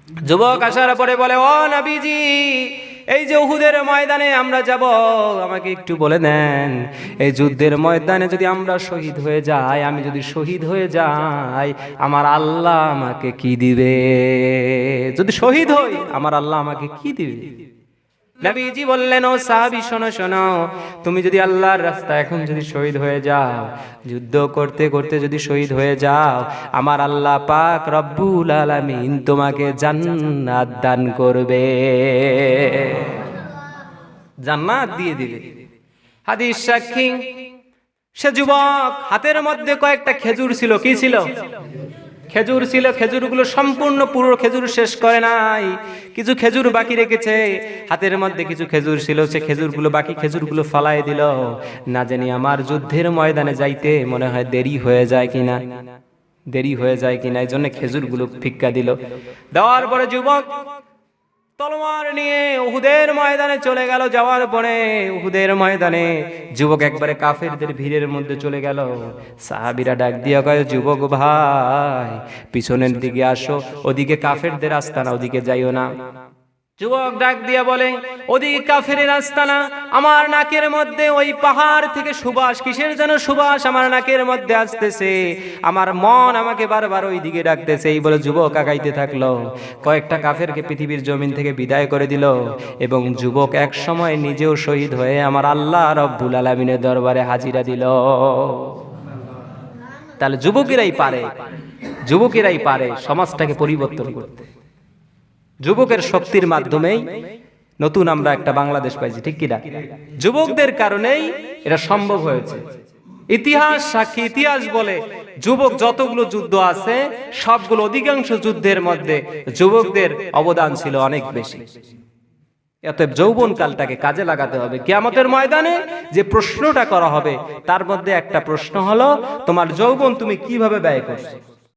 যুবক আসার পরে বলে, ও নবীজি, এই যে উহুদের ময়দানে আমরা যাব, আমাকে একটু বলে দেন, এই যুদ্ধের ময়দানে যদি আমরা শহীদ হয়ে যাই, আমি যদি শহীদ হয়ে যাই, আমার আল্লাহ আমাকে কি দিবে? যদি শহীদ হই, আমার আল্লাহ আমাকে কি দিবে? নবীজি বললেন, ও সাহাবী, শোনো শোনো, তুমি যদি আল্লাহর রাস্তায় এখন যদি শহীদ হয়ে যাও, যুদ্ধ করতে করতে যদি শহীদ হয়ে যাও, আমার আল্লাহ পাক রব্বুল আলামিন তোমাকে জান্নাত দান করবে, জান্নাত দিয়ে দিবে। হাদিস সাক্ষী, সে যুবক হাতের মধ্যে কয়েকটা খেজুর ছিল। কি ছিল? খেজুর ছিল। খেজুরগুলো সম্পূর্ণ পুরো খেজুর শেষ করে নাই, কিছু খেজুর বাকি রেখেছে। হাতের মধ্যে কিছু খেজুর ছিল, সে খেজুরগুলো, বাকি খেজুরগুলো ফালাই দিল। না জানি আমার যুদ্ধের ময়দানে যাইতে মনে হয় দেরি হয়ে যায় কিনা, দেরি হয়ে যায় কিনা, এই জন্য খেজুরগুলো ফিক্কা দিল। দেওয়ার পরে যুবক তলোয়ার নিয়ে উহুদের ময়দানে চলে গেল। যাওয়ার পরে উহুদের ময়দানে যুবক একবারে কাফেরদের ভিড়ের মধ্যে চলে গেল। সাহাবীরা ডাক দিয়া কয়, যুবক ভাই, পিছনের দিকে আসো, ওদিকে কাফেরদের আস্তানা, ওদিকে যাইও না। যুবক ডাক দিয়া বলে, ওদিকে কাফেরের আস্তানা, আমার নাকের মধ্যে ওই পাহাড় থেকে সুবাস, কিসের যেন সুবাস আমার নাকের মধ্যে আসতেছে, আমার মন আমাকে বারবার ওই দিকে ডাকতেছে। এই বলে যুবক আগাইতে থাকলো। কয়েকটা কাফেরকে পৃথিবীর জমিন থেকে বিদায় করে দিল এবং যুবক এক সময় নিজেও শহীদ হয়ে আমার আল্লাহ রব্বুল আলামিনের দরবারে হাজিরা দিল। তাহলে যুবকেরাই পারে, যুবকেরাই পারে সমাজটাকে পরিবর্তন করতে। যুবকের শক্তির মাধ্যমেই নতুন আমরা একটা বাংলাদেশ পাইছি, ঠিক কিনা? যুবকদের কারণেই এটা সম্ভব হয়েছে। ইতিহাস সাক্ষী, ইতিহাস বলে যুবক যতগুলো যুদ্ধ আছে সবগুলো, অধিকাংশ যুদ্ধের মধ্যে যুবকদের অবদান ছিল অনেক বেশি। অতএব যৌবন কালটাকে কাজে লাগাতে হবে। কিয়ামতের ময়দানে যে প্রশ্নটা করা হবে তার মধ্যে একটা প্রশ্ন হলো, তোমার যৌবন তুমি কিভাবে ব্যয় করছো।